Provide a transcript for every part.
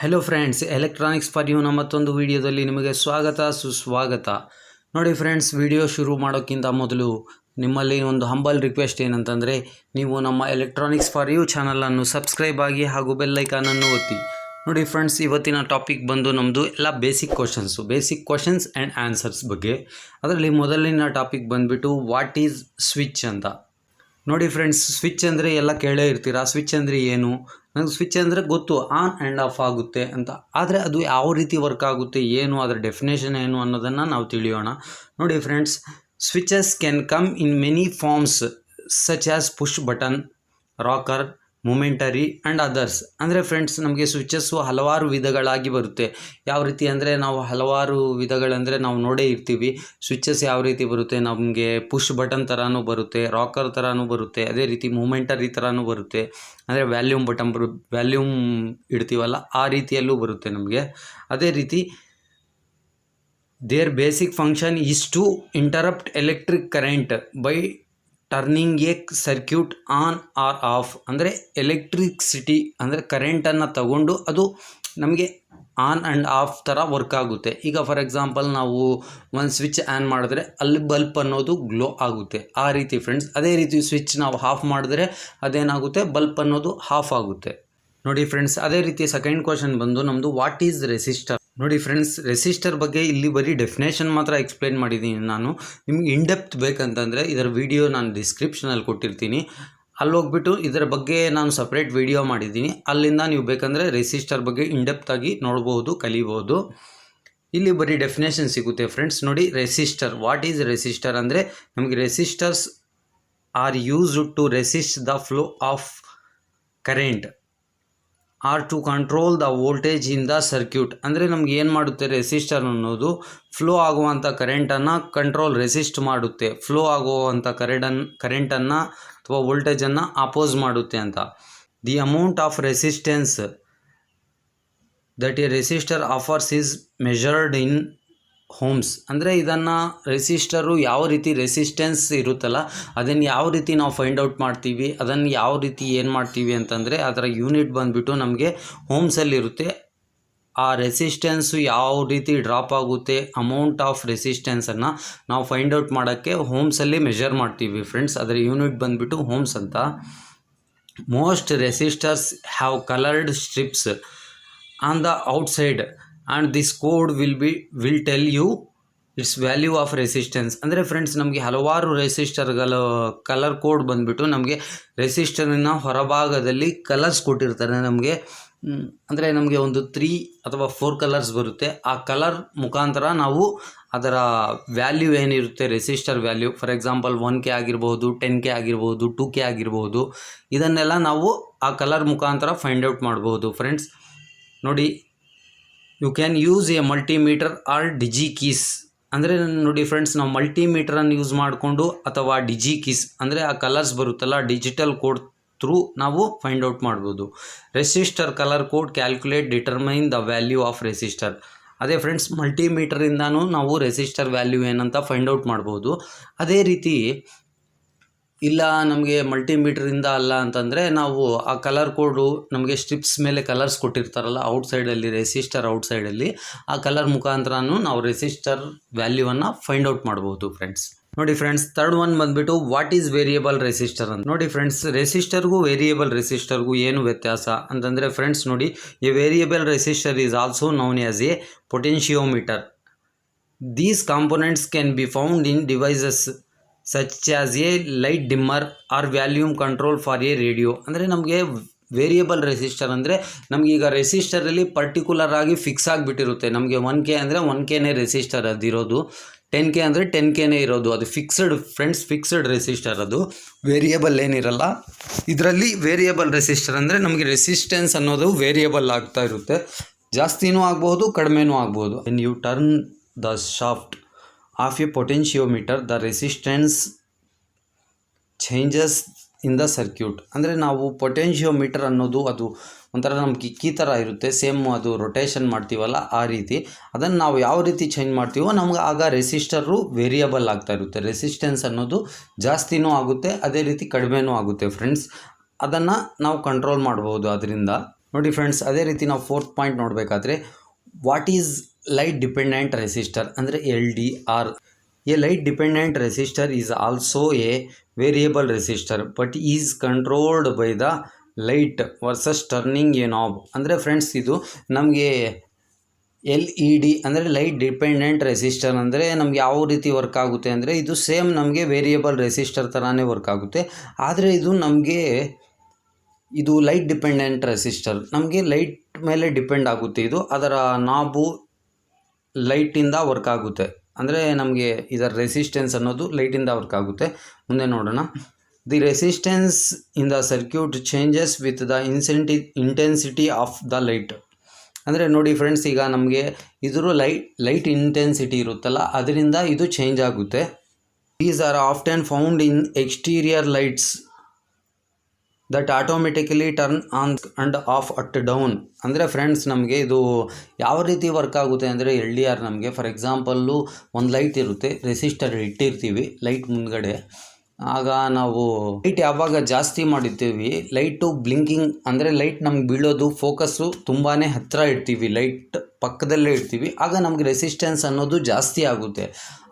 Hello friends, electronics for ಯುನ ಮತ್ತೊಂದು ವಿಡಿಯೋದಲ್ಲಿ ನಿಮಗೆ ಸ್ವಾಗತ ಸುಸ್ವಾಗತ. ನೋಡಿ ಫ್ರೆಂಡ್ಸ್, ವಿಡಿಯೋ ಶುರು ಮಾಡೋಕ್ಕಿಂತ ಮೊದಲು ನಿಮ್ಮಲ್ಲಿ ಒಂದು ಹಂಬಲ್ ರಿಕ್ವೆಸ್ಟ್ ಏನಂತಂದರೆ, ನೀವು ನಮ್ಮ ಎಲೆಕ್ಟ್ರಾನಿಕ್ಸ್ ಫಾರ್ ಯು ಚಾನಲನ್ನು ಸಬ್ಸ್ಕ್ರೈಬ್ ಆಗಿ ಹಾಗೂ ಬೆಲ್ ಐಕಾನನ್ನು ಒತ್ತಿ. ನೋಡಿ ಫ್ರೆಂಡ್ಸ್, ಇವತ್ತಿನ ಟಾಪಿಕ್ ಬಂದು ನಮ್ಮದು ಎಲ್ಲ ಬೇಸಿಕ್ ಕ್ವಶನ್ಸ್ ಆ್ಯಂಡ್ ಆನ್ಸರ್ಸ್ ಬಗ್ಗೆ. ಅದರಲ್ಲಿ ಮೊದಲಿನ ಟಾಪಿಕ್ ಬಂದುಬಿಟ್ಟು ವಾಟ್ ಈಸ್ ಸ್ವಿಚ್ ಅಂತ. ನೋಡಿ ಫ್ರೆಂಡ್ಸ್, ಸ್ವಿಚ್ ಅಂದರೆ ಎಲ್ಲ ಕೇಳೇ ಇರ್ತೀರಾ. ಸ್ವಿಚ್ ಅಂದರೆ ಏನು? ನನಗೆ ಸ್ವಿಚ್ ಅಂದರೆ ಗೊತ್ತು, ಆನ್ ಆ್ಯಂಡ್ ಆಫ್ ಆಗುತ್ತೆ ಅಂತ. ಆದರೆ ಅದು ಯಾವ ರೀತಿ ವರ್ಕ್ ಆಗುತ್ತೆ, ಏನು ಅದರ ಡೆಫಿನೇಷನ್ ಏನು ಅನ್ನೋದನ್ನು ನಾವು ತಿಳಿಯೋಣ. ನೋಡಿ friends, switches can come in many forms such as push button, rocker, momentary and others. ಅಂದರೆ ಫ್ರೆಂಡ್ಸ್, ನಮಗೆ ಸ್ವಿಚಸ್ಸು ಹಲವಾರು ವಿಧಗಳಾಗಿ ಬರುತ್ತೆ. ಯಾವ ರೀತಿ ಅಂದರೆ, ನಾವು ಹಲವಾರು ವಿಧಗಳಂದರೆ ನಾವು ನೋಡೇ ಇರ್ತೀವಿ. ಸ್ವಿಚಸ್ ಯಾವ ರೀತಿ ಬರುತ್ತೆ, ನಮಗೆ ಪುಷ್ ಬಟನ್ ಥರನೂ ಬರುತ್ತೆ, ರಾಕರ್ ಥರನೂ ಬರುತ್ತೆ, ಅದೇ ರೀತಿ ಮೊಮೆಂಟರಿ ಥರನೂ ಬರುತ್ತೆ. ಅಂದರೆ ವ್ಯಾಲ್ಯೂಮ್ ಇಡ್ತೀವಲ್ಲ, ಆ ರೀತಿಯಲ್ಲೂ ಬರುತ್ತೆ ನಮಗೆ. ಅದೇ ರೀತಿ there basic function is to interrupt electric current by turning a circuit on or off. ಅಂದರೆ ಎಲೆಕ್ಟ್ರಿಸಿಟಿ ಅಂದರೆ ಕರೆಂಟನ್ನು ತಗೊಂಡು ಅದು ನಮಗೆ ಆನ್ ಆ್ಯಂಡ್ ಆಫ್ ಥರ ವರ್ಕ್ ಆಗುತ್ತೆ. ಈಗ ಫಾರ್ ಎಕ್ಸಾಂಪಲ್, ನಾವು ಒಂದು ಸ್ವಿಚ್ ಆನ್ ಮಾಡಿದ್ರೆ ಅಲ್ಲಿ ಬಲ್ಪ್ ಅನ್ನೋದು ಗ್ಲೋ ಆಗುತ್ತೆ, ಆ ರೀತಿ ಫ್ರೆಂಡ್ಸ್. ಅದೇ ರೀತಿ ಸ್ವಿಚ್ ನಾವು ಆಫ್ ಮಾಡಿದ್ರೆ ಅದೇನಾಗುತ್ತೆ, ಬಲ್ಪ್ ಅನ್ನೋದು ಆಫ್ ಆಗುತ್ತೆ. ನೋಡಿ ಫ್ರೆಂಡ್ಸ್, ಅದೇ ರೀತಿ ಸೆಕೆಂಡ್ ಕ್ವಶನ್ ಬಂದು ನಮ್ಮದು ವಾಟ್ ಈಸ್ ರೆಸಿಸ್ಟರ್. ನೋಡಿ ಫ್ರೆಂಡ್ಸ್, ರೆಸಿಸ್ಟರ್ ಬಗ್ಗೆ ಇಲ್ಲಿ ಬರೀ ಡೆಫಿನೇಷನ್ ಮಾತ್ರ ಎಕ್ಸ್ಪ್ಲೇನ್ ಮಾಡಿದ್ದೀನಿ ನಾನು. ನಿಮ್ಗೆ ಇನ್ಡೆಪ್ತ್ ಬೇಕಂತಂದರೆ ಇದರ ವಿಡಿಯೋ ನಾನು ಡಿಸ್ಕ್ರಿಪ್ಷನಲ್ಲಿ ಕೊಟ್ಟಿರ್ತೀನಿ, ಅಲ್ಲಿ ಹೋಗ್ಬಿಟ್ಟು ಇದರ ಬಗ್ಗೆ ನಾನು ಸಪ್ರೇಟ್ ವಿಡಿಯೋ ಮಾಡಿದ್ದೀನಿ. ಅಲ್ಲಿಂದ ನೀವು ಬೇಕಂದರೆ ರೆಸಿಸ್ಟರ್ ಬಗ್ಗೆ ಇನ್ಡೆಪ್ತಾಗಿ ನೋಡ್ಬೋದು, ಕಲಿಬೋದು. ಇಲ್ಲಿ ಬರೀ ಡೆಫಿನೇಷನ್ ಸಿಗುತ್ತೆ ಫ್ರೆಂಡ್ಸ್. ನೋಡಿ, ರೆಸಿಸ್ಟರ್, ವಾಟ್ ಈಸ್ ರೆಸಿಸ್ಟರ್ ಅಂದರೆ, ನಮಗೆ resistors are used to resist the flow of current or to control the voltage in the circuit. ಅಂದರೆ ನಮ್ಗೆ ಏನು ಮಾಡುತ್ತೆ, ರೆಸಿಸ್ಟರ್ ಅನ್ನೋದು ಫ್ಲೋ ಆಗುವಂಥ ಕರೆಂಟನ್ನು ರೆಸಿಸ್ಟ್ ಮಾಡುತ್ತೆ, ಫ್ಲೋ ಆಗುವಂಥ ಕರೆಂಟನ್ನು ಅಥವಾ ವೋಲ್ಟೇಜನ್ನು ಅಪೋಸ್ ಮಾಡುತ್ತೆ ಅಂತ. The amount of resistance that a resistor offers is measured in ohms. ಅಂದರೆ ಇದನ್ನು ರೆಸಿಸ್ಟರು ಯಾವ ರೀತಿ ರೆಸಿಸ್ಟೆನ್ಸ್ ಇರುತ್ತಲ್ಲ, ಅದನ್ನು ಯಾವ ರೀತಿ ನಾವು ಫೈಂಡ್ ಔಟ್ ಮಾಡ್ತೀವಿ, ಅದನ್ನು ಯಾವ ರೀತಿ ಏನು ಮಾಡ್ತೀವಿ ಅಂತಂದರೆ, ಅದರ ಯೂನಿಟ್ ಬಂದುಬಿಟ್ಟು ನಮಗೆ ಹೋಮ್ಸಲ್ಲಿರುತ್ತೆ. ಆ ರೆಸಿಸ್ಟೆನ್ಸು ಯಾವ ರೀತಿ ಡ್ರಾಪ್ ಆಗುತ್ತೆ, ಅಮೌಂಟ್ ಆಫ್ ರೆಸಿಸ್ಟೆನ್ಸನ್ನು ನಾವು ಫೈಂಡ್ ಔಟ್ ಮಾಡೋಕ್ಕೆ ಹೋಮ್ಸಲ್ಲಿ ಮೆಜರ್ ಮಾಡ್ತೀವಿ ಫ್ರೆಂಡ್ಸ್. ಅದರ ಯೂನಿಟ್ ಬಂದುಬಿಟ್ಟು ಹೋಮ್ಸ್ ಅಂತ. Most resistors have coloured stripes on the outside and this code will tell you its value of resistance. ಅಂದರೆ ಫ್ರೆಂಡ್ಸ್, ನಮಗೆ ಹಲವಾರು ರೆಸಿಸ್ಟರ್ಗಳ ಕಲರ್ ಕೋಡ್ ಬಂದುಬಿಟ್ಟು ನಮಗೆ ರೆಸಿಸ್ಟರಿನ ಹೊರಭಾಗದಲ್ಲಿ ಕಲರ್ಸ್ ಕೊಟ್ಟಿರ್ತಾರೆ ನಮಗೆ. ಅಂದರೆ ನಮಗೆ ಒಂದು 3 ಅಥವಾ 4 ಕಲರ್ಸ್ ಬರುತ್ತೆ. ಆ ಕಲರ್ ಮುಖಾಂತರ ನಾವು ಅದರ ವ್ಯಾಲ್ಯೂ ಏನಿರುತ್ತೆ, resistor value, for example 1K ಆಗಿರ್ಬೋದು, 10K ಆಗಿರ್ಬೋದು, 2K ಆಗಿರ್ಬೋದು, ಇದನ್ನೆಲ್ಲ ನಾವು ಆ ಕಲರ್ ಮುಖಾಂತರ ಫೈಂಡ್ ಔಟ್ ಮಾಡ್ಬೋದು ಫ್ರೆಂಡ್ಸ್. ನೋಡಿ, you can use a multimeter or Digi-Key's. ಅಂದರೆ ನೋಡಿ ಫ್ರೆಂಡ್ಸ್, ನಾವು ಮಲ್ಟಿಮೀಟ್ರನ್ನು ಯೂಸ್ ಮಾಡಿಕೊಂಡು ಅಥವಾ ಡಿಜಿ ಕೀಸ್ ಅಂದರೆ ಆ ಕಲರ್ಸ್ ಬರುತ್ತಲ್ಲ, ಡಿಜಿಟಲ್ ಕೋಡ್ ಥ್ರೂ ನಾವು ಫೈಂಡ್ ಔಟ್ ಮಾಡ್ಬೋದು. Resistor colour code calculate determine the value of resistor. ಅದೇ ಫ್ರೆಂಡ್ಸ್, ಮಲ್ಟಿಮೀಟರಿಂದನೂ ನಾವು ರೆಸಿಸ್ಟರ್ ವ್ಯಾಲ್ಯೂ ಏನಂತ ಫೈಂಡ್ ಔಟ್ ಮಾಡ್ಬೋದು. ಅದೇ ರೀತಿ ಇಲ್ಲ, ನಮಗೆ ಮಲ್ಟಿಮೀಟ್ರಿಂದ ಅಲ್ಲ ಅಂತಂದರೆ ನಾವು ಆ ಕಲರ್ ಕೋಡು ನಮಗೆ ಸ್ಟ್ರಿಪ್ಸ್ ಮೇಲೆ ಕಲರ್ಸ್ ಕೊಟ್ಟಿರ್ತಾರಲ್ಲ ಔಟ್ಸೈಡಲ್ಲಿ, ರೆಸಿಸ್ಟರ್ ಔಟ್ಸೈಡಲ್ಲಿ, ಆ ಕಲರ್ ಮುಖಾಂತರನೂ ನಾವು ರೆಸಿಸ್ಟರ್ ವ್ಯಾಲ್ಯೂವನ್ನು ಫೈಂಡ್ ಔಟ್ ಮಾಡ್ಬೋದು ಫ್ರೆಂಡ್ಸ್. ನೋಡಿ ಫ್ರೆಂಡ್ಸ್, ಥರ್ಡ್ ಒನ್ ಬಂದುಬಿಟ್ಟು ವಾಟ್ ಈಸ್ ವೇರಿಯಬಲ್ ರೆಸಿಸ್ಟರ್ ಅಂತ. ನೋಡಿ ಫ್ರೆಂಡ್ಸ್, ರೆಸಿಸ್ಟರ್ಗೂ ವೇರಿಯಬಲ್ ರೆಸಿಸ್ಟರ್ಗೂ ಏನು ವ್ಯತ್ಯಾಸ ಅಂತಂದರೆ ಫ್ರೆಂಡ್ಸ್, ನೋಡಿ, a variable resistor is also known as a potentiometer. These components can be found in devices such as a light dimmer or volume control for a radio. ಅಂದರೆ ನಮಗೆ variable resistor ಅಂದರೆ ನಮಗೀಗ ರೆಸಿಸ್ಟರಲ್ಲಿ particular ಆಗಿ fix ಆಗಿಬಿಟ್ಟಿರುತ್ತೆ. ನಮಗೆ 1K ಅಂದರೆ 1Kನೇ resistor ಅದಿರೋದು, 10K ಅಂದರೆ 10Kನೇ ಇರೋದು. ಅದು ಫಿಕ್ಸ್ಡ್ ಫ್ರೆಂಡ್ಸ್, ಫಿಕ್ಸ್ಡ್ ರೆಸಿಸ್ಟರ್, ಅದು ವೇರಿಯಬಲ್ ಏನಿರಲ್ಲ. ಇದರಲ್ಲಿ ವೇರಿಯಬಲ್ ರೆಸಿಸ್ಟರ್ ಅಂದರೆ ನಮಗೆ ರೆಸಿಸ್ಟೆನ್ಸ್ ಅನ್ನೋದು ವೇರಿಯಬಲ್ ಆಗ್ತಾ ಇರುತ್ತೆ, ಜಾಸ್ತಿನೂ ಆಗ್ಬೋದು, ಕಡಿಮೆನೂ ಆಗ್ಬೋದು. When you turn the shaft of a potentiometer the resistance changes in the circuit. ಅಂದರೆ ನಾವು ಪೊಟೆನ್ಷಿಯೋಮೀಟರ್ ಅನ್ನೋದು ಅದು ಒಂಥರ ನಮ್ಮ ಕಿಕ್ಕಿ ಥರ ಇರುತ್ತೆ, ಸೇಮ್ ಅದು ರೊಟೇಷನ್ ಮಾಡ್ತೀವಲ್ಲ ಆ ರೀತಿ. ಅದನ್ನು ನಾವು ಯಾವ ರೀತಿ ಚೇಂಜ್ ಮಾಡ್ತೀವೋ ನಮ್ಗೆ ಆಗ ರೆಸಿಸ್ಟರು ವೇರಿಯಬಲ್ ಆಗ್ತಾ ಇರುತ್ತೆ. ರೆಸಿಸ್ಟೆನ್ಸ್ ಅನ್ನೋದು ಜಾಸ್ತಿನೂ ಆಗುತ್ತೆ, ಅದೇ ರೀತಿ ಕಡಿಮೆನೂ ಆಗುತ್ತೆ ಫ್ರೆಂಡ್ಸ್. ಅದನ್ನು ನಾವು ಕಂಟ್ರೋಲ್ ಮಾಡ್ಬೋದು ಅದರಿಂದ. ನೋಡಿ ಫ್ರೆಂಡ್ಸ್, ಅದೇ ರೀತಿ ನಾವು ಫೋರ್ತ್ ಪಾಯಿಂಟ್ ನೋಡಬೇಕಾದ್ರೆ what is light dependent resistor ಅಂದರೆ LDR. A light dependent resistor is also A variable resistor but is controlled by the light versus turning A knob. ಅಂದರೆ ಫ್ರೆಂಡ್ಸ್, ಇದು ನಮಗೆ LED ಅಂದರೆ ಲೈಟ್ ಡಿಪೆಂಡೆಂಟ್ ರೆಸಿಸ್ಟರ್ ಅಂದರೆ ನಮ್ಗೆ ಯಾವ ರೀತಿ ವರ್ಕ್ ಆಗುತ್ತೆ ಅಂದರೆ ಇದು ಸೇಮ್ ನಮಗೆ ವೇರಿಯಬಲ್ ರೆಸಿಸ್ಟರ್ ಥರನೇ ವರ್ಕ್ ಆಗುತ್ತೆ. ಆದರೆ ಇದು ಲೈಟ್ ಡಿಪೆಂಡೆಂಟ್ ರೆಸಿಸ್ಟರ್, ನಮಗೆ ಲೈಟ್ ಮೇಲೆ ಡಿಪೆಂಡ್ ಆಗುತ್ತೆ. ಇದು ಅದರ ನಾಬು ಲೈಟಿಂದ ವರ್ಕ್ ಆಗುತ್ತೆ. ಅಂದರೆ ನಮಗೆ ಇದರ ರೆಸಿಸ್ಟೆನ್ಸ್ ಅನ್ನೋದು ಲೈಟಿಂದ ವರ್ಕ್ ಆಗುತ್ತೆ. ಮುಂದೆ ನೋಡೋಣ. The resistance in the circuit changes with the intensity of the light. ಅಂದರೆ ನೋಡಿ ಫ್ರೆಂಡ್ಸ್, ಈಗ ನಮಗೆ ಇದ್ರ ಲೈಟ್ ಇಂಟೆನ್ಸಿಟಿ ಇರುತ್ತಲ್ಲ, ಅದರಿಂದ ಇದು ಚೇಂಜ್ ಆಗುತ್ತೆ. These are often found in exterior lights that automatically turn on and off at dawn. ಅಂದರೆ ಫ್ರೆಂಡ್ಸ್, ನಮಗೆ ಇದು ಯಾವ ರೀತಿ ವರ್ಕ್ ಆಗುತ್ತೆ ಅಂದರೆ LDR ನಮಗೆ ಫಾರ್ ಎಕ್ಸಾಂಪಲ್ಲು ಒಂದು ಲೈಟ್ ಇರುತ್ತೆ, ರೆಸಿಸ್ಟರ್ ಇಟ್ಟಿರ್ತೀವಿ ಲೈಟ್ ಮುಂದ್ಗಡೆ. ಆಗ ನಾವು ಲೈಟ್ ಯಾವಾಗ ಜಾಸ್ತಿ ಮಾಡಿರ್ತೀವಿ, ಲೈಟು ಬ್ಲಿಂಕಿಂಗ್ ಅಂದರೆ ಲೈಟ್ ನಮ್ಗೆ ಬೀಳೋದು ಫೋಕಸ್ಸು ತುಂಬಾ ಹತ್ತಿರ ಇಡ್ತೀವಿ, ಲೈಟ್ ಪಕ್ಕದಲ್ಲೇ ಇಡ್ತೀವಿ, ಆಗ ನಮಗೆ ರೆಸಿಸ್ಟೆನ್ಸ್ ಅನ್ನೋದು ಜಾಸ್ತಿ ಆಗುತ್ತೆ.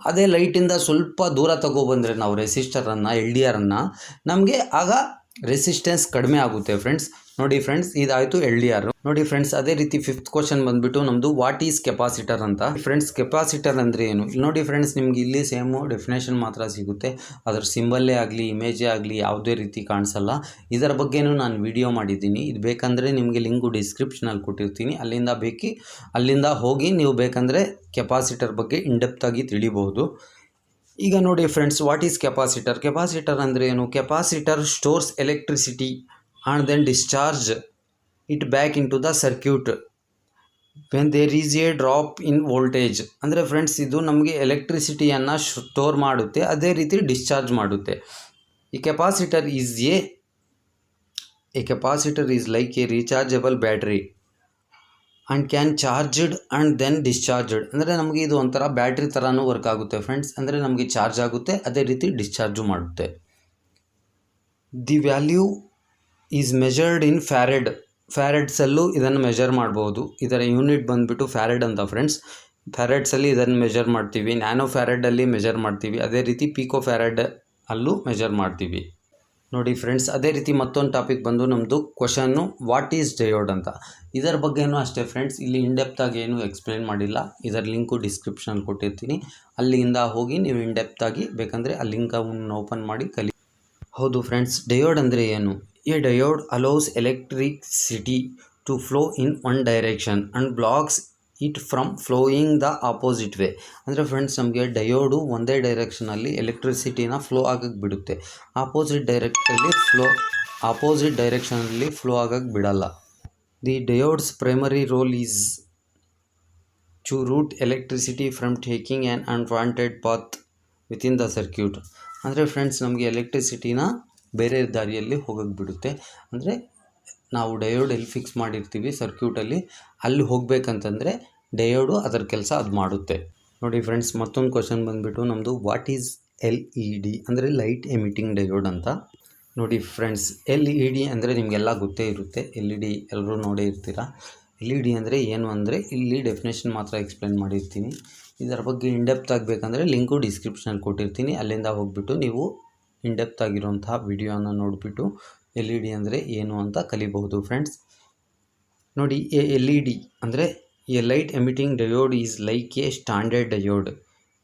ಅದೇ ಲೈಟಿಂದ ಸ್ವಲ್ಪ ದೂರ ತಗೊಬಂದರೆ ನಾವು ರೆಸಿಸ್ಟರನ್ನು LDRನ್ನು, ನಮಗೆ ಆಗ ರೆಸಿಸ್ಟೆನ್ಸ್ ಕಡಿಮೆ ಆಗುತ್ತೆ ಫ್ರೆಂಡ್ಸ್. ನೋಡಿ ಫ್ರೆಂಡ್ಸ್, ಇದಾಯಿತು LDR. ನೋಡಿ ಫ್ರೆಂಡ್ಸ್, ಅದೇ ರೀತಿ ಫಿಫ್ತ್ ಕ್ವಶನ್ ಬಂದುಬಿಟ್ಟು ನಮ್ಮದು ವಾಟ್ ಈಸ್ ಕೆಪಾಸಿಟರ್ ಅಂತ. ಫ್ರೆಂಡ್ಸ್, ಕೆಪಾಸಿಟರ್ ಅಂದರೆ ಏನು? ಇಲ್ಲಿ ನೋಡಿ ಫ್ರೆಂಡ್ಸ್, ನಿಮ್ಗೆ ಇಲ್ಲಿ ಸೇಮು ಡೆಫಿನೇಷನ್ ಮಾತ್ರ ಸಿಗುತ್ತೆ, ಅದರ ಸಿಂಬಲ್ಲೇ ಆಗಲಿ ಇಮೇಜೇ ಆಗಲಿ ಯಾವುದೇ ರೀತಿ ಕಾಣಿಸಲ್ಲ. ಇದರ ಬಗ್ಗೆನೂ ನಾನು ವಿಡಿಯೋ ಮಾಡಿದ್ದೀನಿ, ಇದು ಬೇಕಂದರೆ ನಿಮಗೆ ಲಿಂಕು ಡಿಸ್ಕ್ರಿಪ್ಷನಲ್ಲಿ ಕೊಟ್ಟಿರ್ತೀನಿ, ಅಲ್ಲಿಂದ ಹೋಗಿ ನೀವು ಬೇಕಂದರೆ ಕೆಪಾಸಿಟರ್ ಬಗ್ಗೆ ಇನ್ಡೆಪ್ತಾಗಿ ತಿಳಿಬಹುದು. ಈಗ ನೋಡಿ friends, what is capacitor? Capacitor ಅಂದರೆ ಏನು? Capacitor stores electricity and then discharge it back in to the circuit when there is a drop in voltage. ಅಂದರೆ ಫ್ರೆಂಡ್ಸ್, ಇದು ನಮಗೆ ಎಲೆಕ್ಟ್ರಿಸಿಟಿಯನ್ನು ಸ್ಟೋರ್ ಮಾಡುತ್ತೆ, ಅದೇ ರೀತಿ ಡಿಸ್ಚಾರ್ಜ್ ಮಾಡುತ್ತೆ. ಈ capacitor is like a rechargeable battery and can charged and then discharged. ಅಂದರೆ ನಮಗೆ ಇದು ಒಂಥರ ಬ್ಯಾಟ್ರಿ ಥರನೂ ವರ್ಕ್ ಆಗುತ್ತೆ ಫ್ರೆಂಡ್ಸ್. ಅಂದರೆ ನಮಗೆ ಚಾರ್ಜ್ ಆಗುತ್ತೆ, ಅದೇ ರೀತಿ ಡಿಸ್ಚಾರ್ಜು ಮಾಡುತ್ತೆ. ದಿ ವ್ಯಾಲ್ಯೂ ಈಸ್ ಮೆಜರ್ಡ್ ಇನ್ ಫ್ಯಾರೆಡ್ಸಲ್ಲೂ ಇದನ್ನು ಮೆಜರ್ ಮಾಡ್ಬೋದು. ಇದರ ಯೂನಿಟ್ ಬಂದುಬಿಟ್ಟು ಫ್ಯಾರೆಡ್ ಅಂತ ಫ್ರೆಂಡ್ಸ್. ಫ್ಯಾರೆಡ್ಸಲ್ಲಿ ಇದನ್ನು ಮೆಜರ್ ಮಾಡ್ತೀವಿ, ನ್ಯಾನೋ ಫ್ಯಾರೆಡಲ್ಲಿ ಮೆಜರ್ ಮಾಡ್ತೀವಿ, ಅದೇ ರೀತಿ ಪೀಕೋ ಫ್ಯಾರೆಡ್ ಅಲ್ಲೂ ಮೆಜರ್ ಮಾಡ್ತೀವಿ. ನೋಡಿ ಫ್ರೆಂಡ್ಸ್, ಅದೇ ರೀತಿ ಮತ್ತೊಂದು ಟಾಪಿಕ್ ಬಂದು ನಮ್ಮದು ಕ್ವಶನ್ನು ವಾಟ್ ಈಸ್ ಡಯೋಡ್ ಅಂತ. ಇದರ ಬಗ್ಗೆನೂ ಅಷ್ಟೇ ಫ್ರೆಂಡ್ಸ್, ಇಲ್ಲಿ ಇನ್ಡೆಪ್ತಾಗಿ ಏನು ಎಕ್ಸ್ಪ್ಲೇನ್ ಮಾಡಿಲ್ಲ, ಇದರ ಲಿಂಕು ಡಿಸ್ಕ್ರಿಪ್ಷನಲ್ಲಿ ಕೊಟ್ಟಿರ್ತೀನಿ, ಅಲ್ಲಿಂದ ಹೋಗಿ ನೀವು ಇನ್ಡೆಪ್ತಾಗಿ ಬೇಕಂದರೆ ಆ ಲಿಂಕನ್ನು ಓಪನ್ ಮಾಡಿ ಹೌದು ಫ್ರೆಂಡ್ಸ್, ಡಯೋಡ್ ಅಂದರೆ ಏನು? A diode allows electricity to flow in one direction and blocks it from flowing the opposite way. ಅಂದರೆ ಫ್ರೆಂಡ್ಸ್, ನಮಗೆ ಡಯೋಡು ಒಂದೇ ಡೈರೆಕ್ಷನಲ್ಲಿ ಎಲೆಕ್ಟ್ರಿಸಿಟಿನ ಫ್ಲೋ ಆಗಕ್ಕೆ ಬಿಡುತ್ತೆ, ಆಪೋಸಿಟ್ ಡೈರೆಕ್ಷನಲ್ಲಿ ಫ್ಲೋ ಆಗಕ್ಕೆ ಬಿಡಲ್ಲ. The diode's primary role is to route electricity from taking an unwanted path within the circuit. ಅಂದರೆ friends, ನಮಗೆ ಎಲೆಕ್ಟ್ರಿಸಿಟಿನ ಬೇರೆ ದಾರಿಯಲ್ಲಿ ಹೋಗಕ್ಕೆ ಬಿಡುತ್ತೆ. ಅಂದರೆ ನಾವು ಡಯೋಡ್ ಎಲ್ಲಿ ಫಿಕ್ಸ್ ಮಾಡಿರ್ತೀವಿ ಸರ್ಕ್ಯೂಟಲ್ಲಿ, ಅಲ್ಲಿ ಹೋಗಬೇಕಂತಂದರೆ ಡಯೋಡು ಅದರ ಕೆಲಸ ಅದು ಮಾಡುತ್ತೆ. ನೋಡಿ ಫ್ರೆಂಡ್ಸ್, ಮತ್ತೊಂದು ಕ್ವಶನ್ ಬಂದುಬಿಟ್ಟು ನಮ್ಮದು ವಾಟ್ ಈಸ್ LED ಅಂದರೆ ಲೈಟ್ ಎಮಿಟಿಂಗ್ ಡಯೋಡ್ ಅಂತ. ನೋಡಿ ಫ್ರೆಂಡ್ಸ್, LED ಅಂದರೆ ನಿಮಗೆಲ್ಲ ಗೊತ್ತೇ ಇರುತ್ತೆ, LED ಎಲ್ಲರೂ ನೋಡೇ ಇರ್ತೀರ. LED ಅಂದರೆ ಏನು ಅಂದರೆ ಇಲ್ಲಿ ಡೆಫಿನೇಷನ್ ಮಾತ್ರ ಎಕ್ಸ್ಪ್ಲೇನ್ ಮಾಡಿರ್ತೀನಿ. ಇದರ ಬಗ್ಗೆ ಇನ್ಡೆಪ್ತ್ ಆಗಬೇಕಂದ್ರೆ ಲಿಂಕು ಡಿಸ್ಕ್ರಿಪ್ಷನಲ್ಲಿ ಕೊಟ್ಟಿರ್ತೀನಿ, ಅಲ್ಲಿಂದ ಹೋಗ್ಬಿಟ್ಟು ನೀವು ಇನ್ಡೆಪ್ತ್ ಆಗಿರುವಂತಹ ವಿಡಿಯೋನ ನೋಡಿಬಿಟ್ಟು LED ಅಂದರೆ ಏನು ಅಂತ ಕಲಿಬಹುದು ಫ್ರೆಂಡ್ಸ್. ನೋಡಿ, LED ಅಂದರೆ A light emitting diode is like A standard diode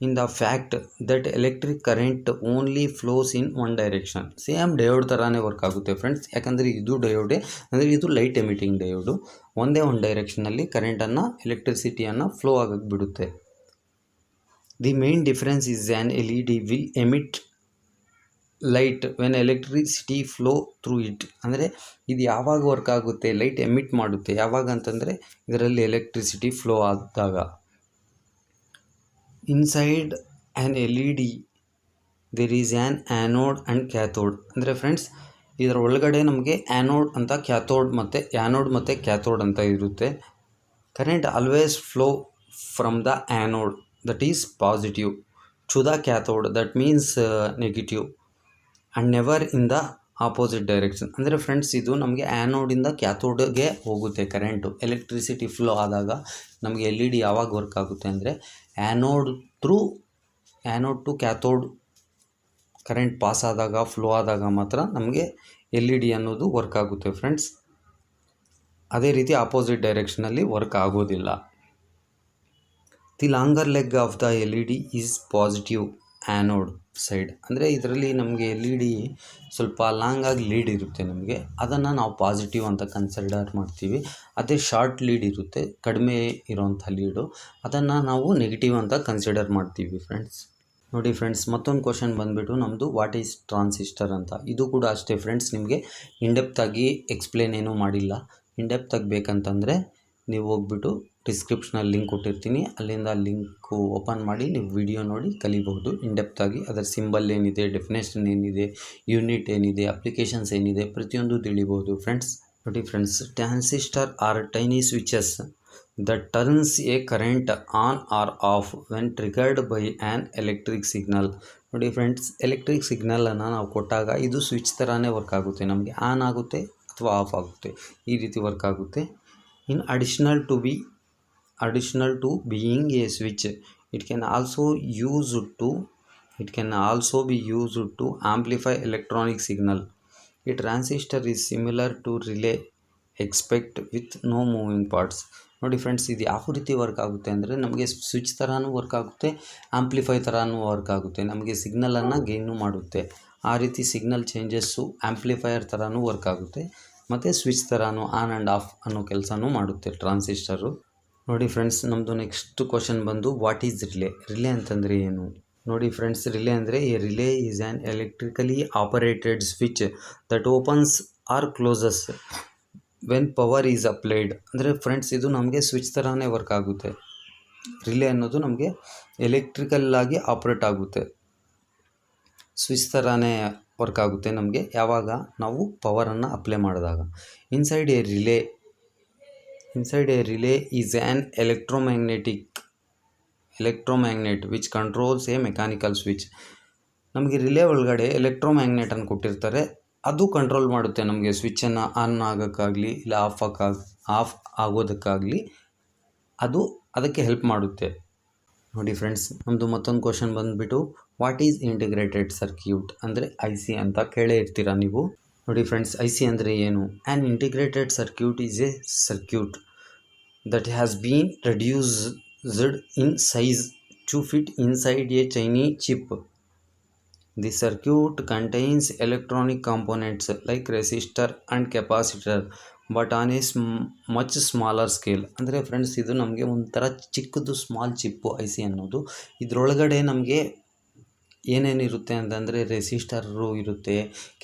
in the fact that electric current only flows in one direction. Same diode ಥರನೇ ವರ್ಕ್ ಆಗುತ್ತೆ ಫ್ರೆಂಡ್ಸ್, ಯಾಕಂದರೆ ಇದು ಡಯೋಡೆ, ಅಂದರೆ ಇದು ಲೈಟ್ ಎಮಿಟಿಂಗ್ ಡಯೋಡು, ಒಂದೇ ಒಂದು ಡೈರೆಕ್ಷನಲ್ಲಿ ಕರೆಂಟನ್ನು ಎಲೆಕ್ಟ್ರಿಸಿಟಿಯನ್ನು ಫ್ಲೋ ಆಗಕ್ಕೆ ಬಿಡುತ್ತೆ. The main difference is an LED will emit light when electricity flow through it. ಅಂದರೆ ಇದು ಯಾವಾಗ ವರ್ಕ್ ಆಗುತ್ತೆ, ಲೈಟ್ ಎಮಿಟ್ ಮಾಡುತ್ತೆ ಯಾವಾಗ ಅಂತಂದರೆ ಇದರಲ್ಲಿ ಎಲೆಕ್ಟ್ರಿಸಿಟಿ ಫ್ಲೋ ಆದಾಗ. Inside an LED there is an anode and cathode. ಅಂದರೆ ಫ್ರೆಂಡ್ಸ್, ಇದರ ಒಳಗಡೆ ನಮಗೆ ಆ್ಯನೋಡ್ ಅಂತ ಆ್ಯನೋಡ್ ಮತ್ತು ಕ್ಯಾಥೋಡ್ ಅಂತ ಇರುತ್ತೆ. Current always flow from the anode that is positive to the cathode that means negative, and never in the opposite direction ಅಂದರೆ friends ಇದು ನಮಗೆ ಆ್ಯನೋಡಿಂದ ಕ್ಯಾಥೋಡ್ಗೆ ಹೋಗುತ್ತೆ ಕರೆಂಟು. ಎಲೆಕ್ಟ್ರಿಸಿಟಿ ಫ್ಲೋ ಆದಾಗ ನಮಗೆ ಎಲ್ ಇ ಡಿ ಯಾವಾಗ ವರ್ಕ್ ಆಗುತ್ತೆ ಅಂದರೆ anode to cathode current pass ಆದಾಗ ಫ್ಲೋ ಆದಾಗ ಮಾತ್ರ ನಮಗೆ ಎಲ್ ಇ ಡಿ ಅನ್ನೋದು ವರ್ಕ್ ಆಗುತ್ತೆ ಫ್ರೆಂಡ್ಸ್. ಅದೇ ರೀತಿ ಆಪೋಸಿಟ್ ಡೈರೆಕ್ಷನಲ್ಲಿ ವರ್ಕ್ ಆಗೋದಿಲ್ಲ. The longer leg of the L E D is positive anode side. ಅಂದರೆ ಇದರಲ್ಲಿ ನಮಗೆ ಎಲ್ ಇ ಡಿ ಸ್ವಲ್ಪ ಲಾಂಗಾಗಿ ಲೀಡ್ ಇರುತ್ತೆ ನಮಗೆ, ಅದನ್ನು ನಾವು ಪಾಸಿಟಿವ್ ಅಂತ ಕನ್ಸಿಡರ್ ಮಾಡ್ತೀವಿ. ಅದೇ ಶಾರ್ಟ್ ಲೀಡ್ ಇರುತ್ತೆ, ಕಡಿಮೆ ಇರೋವಂಥ ಲೀಡು, ಅದನ್ನು ನಾವು ನೆಗೆಟಿವ್ ಅಂತ ಕನ್ಸಿಡರ್ ಮಾಡ್ತೀವಿ ಫ್ರೆಂಡ್ಸ್. ನೋಡಿ ಫ್ರೆಂಡ್ಸ್, ಮತ್ತೊಂದು ಕ್ವಶನ್ ಬಂದುಬಿಟ್ಟು ನಮ್ಮದು ವಾಟ್ ಈಸ್ ಟ್ರಾನ್ಸಿಸ್ಟರ್ ಅಂತ. ಇದು ಕೂಡ ಅಷ್ಟೇ ಫ್ರೆಂಡ್ಸ್, ನಿಮಗೆ ಇಂಡೆಪ್ತಾಗಿ ಎಕ್ಸ್ಪ್ಲೇನ್ ಏನೂ ಮಾಡಿಲ್ಲ. ಇಂಡೆಪ್ತಾಗಿ ಬೇಕಂತಂದರೆ ನೀವು ಹೋಗ್ಬಿಟ್ಟು ಡಿಸ್ಕ್ರಿಪ್ಷನಲ್ಲಿ ಲಿಂಕ್ ಕೊಟ್ಟಿರ್ತೀನಿ, ಅಲ್ಲಿಂದ ಲಿಂಕು ಓಪನ್ ಮಾಡಿ ನೀವು ವಿಡಿಯೋ ನೋಡಿ ಕಲಿಬಹುದು ಇಂಡೆಪ್ತಾಗಿ. ಅದರ ಸಿಂಬಲ್ ಏನಿದೆ, ಡೆಫಿನೇಷನ್ ಏನಿದೆ, ಯೂನಿಟ್ ಏನಿದೆ, ಅಪ್ಲಿಕೇಶನ್ಸ್ ಏನಿದೆ, ಪ್ರತಿಯೊಂದು ತಿಳಿಬೋದು ಫ್ರೆಂಡ್ಸ್. ನೋಡಿ friends, transistor are tiny switches that turns a current on or off when triggered by an electric signal. ನೋಡಿ ಫ್ರೆಂಡ್ಸ್, ಎಲೆಕ್ಟ್ರಿಕ್ ಸಿಗ್ನಲನ್ನು ನಾವು ಕೊಟ್ಟಾಗ ಇದು ಸ್ವಿಚ್ ಥರನೇ ವರ್ಕ್ ಆಗುತ್ತೆ, ನಮಗೆ ಆನ್ ಆಗುತ್ತೆ ಅಥವಾ ಆಫ್ ಆಗುತ್ತೆ, ಈ ರೀತಿ ವರ್ಕ್ ಆಗುತ್ತೆ. In addition to being a switch, it can also be used to amplify electronic signal. ಈ transistor is similar to relay except with no moving parts. ನೋಡಿ ಫ್ರೆಂಡ್ಸ್, ಇದು ಯಾವ ರೀತಿ ವರ್ಕ್ ಆಗುತ್ತೆ ಅಂದರೆ ನಮಗೆ ಸ್ವಿಚ್ ಥರನೂ ವರ್ಕ್ ಆಗುತ್ತೆ, ಆಂಪ್ಲಿಫೈ ಥರನೂ ವರ್ಕ್ ಆಗುತ್ತೆ, ನಮಗೆ ಸಿಗ್ನಲನ್ನು ಗೇನು ಮಾಡುತ್ತೆ. ಆ ರೀತಿ ಸಿಗ್ನಲ್ ಚೇಂಜಸ್ಸು ಆಂಪ್ಲಿಫೈಯರ್ ಥರನೂ ವರ್ಕ್ ಆಗುತ್ತೆ, ಮತ್ತು ಸ್ವಿಚ್ ಥರನೂ ಆನ್ ಆ್ಯಂಡ್ ಆಫ್ ಅನ್ನೋ ಕೆಲಸನೂ ಮಾಡುತ್ತೆ ಟ್ರಾನ್ಸಿಸ್ಟರು. ನೋಡಿ ಫ್ರೆಂಡ್ಸ್, ನಮ್ಮದು ನೆಕ್ಸ್ಟ್ ಕ್ವಶನ್ ಬಂದು ವಾಟ್ ಈಸ್ ರಿಲೇ. ರಿಲೇ ಅಂತಂದರೆ ಏನು? ನೋಡಿ ಫ್ರೆಂಡ್ಸ್, ರಿಲೇ ಅಂದರೆ a relay is an electrically operated switch that opens or closes when power is applied. ಅಂದರೆ ಫ್ರೆಂಡ್ಸ್, ಇದು ನಮಗೆ ಸ್ವಿಚ್ ಥರನೇ ವರ್ಕ್ ಆಗುತ್ತೆ. ರಿಲೇ ಅನ್ನೋದು ನಮಗೆ ಎಲೆಕ್ಟ್ರಿಕಲ್ಲಾಗಿ ಆಪ್ರೇಟ್ ಆಗುತ್ತೆ, ಸ್ವಿಚ್ ಥರನೇ ವರ್ಕ್ ಆಗುತ್ತೆ ನಮಗೆ ಯಾವಾಗ ನಾವು ಪವರನ್ನು ಅಪ್ಲೈ ಮಾಡಿದಾಗ. Inside a relay is an electromagnet which controls a mechanical switch. ನಮಗೆ ರಿಲೇ ಒಳಗಡೆ ಎಲೆಕ್ಟ್ರೋಮ್ಯಾಗ್ನೆಟನ್ನು ಕೊಟ್ಟಿರ್ತಾರೆ, ಅದು ಕಂಟ್ರೋಲ್ ಮಾಡುತ್ತೆ ನಮಗೆ ಸ್ವಿಚ್ಚನ್ನು ಆನ್ ಆಗೋಕ್ಕಾಗಲಿ ಇಲ್ಲ ಆಫ್ ಆಗೋದಕ್ಕಾಗಲಿ ಅದಕ್ಕೆ ಹೆಲ್ಪ್ ಮಾಡುತ್ತೆ. ನೋಡಿ ಫ್ರೆಂಡ್ಸ್, ನಮ್ಮದು ಮತ್ತೊಂದು ಕ್ವಶನ್ ಬಂದುಬಿಟ್ಟು ವಾಟ್ ಈಸ್ ಇಂಟಿಗ್ರೇಟೆಡ್ ಸರ್ಕ್ಯೂಟ್ ಅಂದರೆ ಐ ಸಿ ಅಂತ ಕೇಳೇ ಇರ್ತೀರ ನೀವು. ನೋಡಿ ಫ್ರೆಂಡ್ಸ್, ಐ ಸಿ ಅಂದರೆ ಏನು? An integrated circuit is a circuit that has been reduced in size to fit inside a tiny chip. The circuit contains electronic components like resistor and capacitor but on a much smaller scale. ಅಂದರೆ friends, ಇದು ನಮಗೆ ಒಂಥರ ಚಿಕ್ಕದು small ಚಿಪ್ಪು I C ಅನ್ನೋದು. ಇದರೊಳಗಡೆ ನಮಗೆ ಏನೇನಿರುತ್ತೆ ಅಂತಂದರೆ ರೆಸಿಸ್ಟರು ಇರುತ್ತೆ,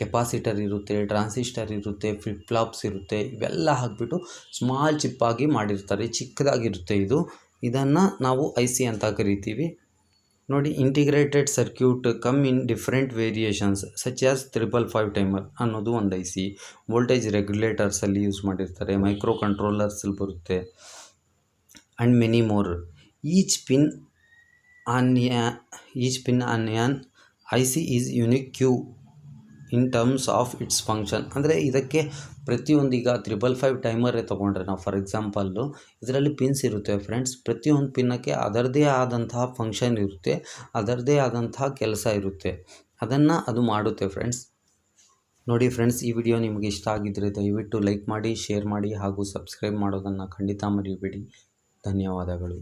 ಕೆಪಾಸಿಟರ್ ಇರುತ್ತೆ, ಟ್ರಾನ್ಸಿಸ್ಟರ್ ಇರುತ್ತೆ, ಫ್ಲಿಪ್ ಫ್ಲಾಪ್ಸ್ ಇರುತ್ತೆ, ಇವೆಲ್ಲ ಹಾಕಿಬಿಟ್ಟು ಸ್ಮಾಲ್ ಚಿಪ್ಪಾಗಿ ಮಾಡಿರ್ತಾರೆ, ಚಿಕ್ಕದಾಗಿರುತ್ತೆ ಇದು. ಇದನ್ನು ನಾವು ಐ ಸಿ ಅಂತ ಕರಿತೀವಿ. ನೋಡಿ, integrated circuit come in different variations such as 555 timer ಅನ್ನೋದು ಒಂದು ಐ ಸಿ. ವೋಲ್ಟೇಜ್ ರೆಗ್ಯುಲೇಟರ್ಸಲ್ಲಿ ಯೂಸ್ ಮಾಡಿರ್ತಾರೆ, ಮೈಕ್ರೋ ಕಂಟ್ರೋಲರ್ಸಲ್ಲಿ ಬರುತ್ತೆ, and many more. Each pin on an I C is unique in terms of its function. ಅಂದರೆ ಇದಕ್ಕೆ ಪ್ರತಿಯೊಂದೀಗ 555 ಟೈಮರೇ ತೊಗೊಂಡ್ರೆ ನಾವು ಫಾರ್ ಎಕ್ಸಾಂಪಲ್ಲು, ಇದರಲ್ಲಿ ಪಿನ್ಸ್ ಇರುತ್ತೆ ಫ್ರೆಂಡ್ಸ್. ಪ್ರತಿಯೊಂದು ಪಿನ್ನಕ್ಕೆ ಅದರದ್ದೇ ಆದಂತಹ ಫಂಕ್ಷನ್ ಇರುತ್ತೆ, ಅದರದ್ದೇ ಆದಂತಹ ಕೆಲಸ ಇರುತ್ತೆ, ಅದು ಮಾಡುತ್ತೆ ಫ್ರೆಂಡ್ಸ್. ನೋಡಿ ಫ್ರೆಂಡ್ಸ್, ಈ ವಿಡಿಯೋ ನಿಮಗೆ ಇಷ್ಟ ಆಗಿದ್ದರೆ ದಯವಿಟ್ಟು ಲೈಕ್ ಮಾಡಿ, ಶೇರ್ ಮಾಡಿ ಹಾಗೂ ಸಬ್ಸ್ಕ್ರೈಬ್ ಮಾಡೋದನ್ನು ಖಂಡಿತ ಮರಿಬೇಡಿ. ಧನ್ಯವಾದಗಳು.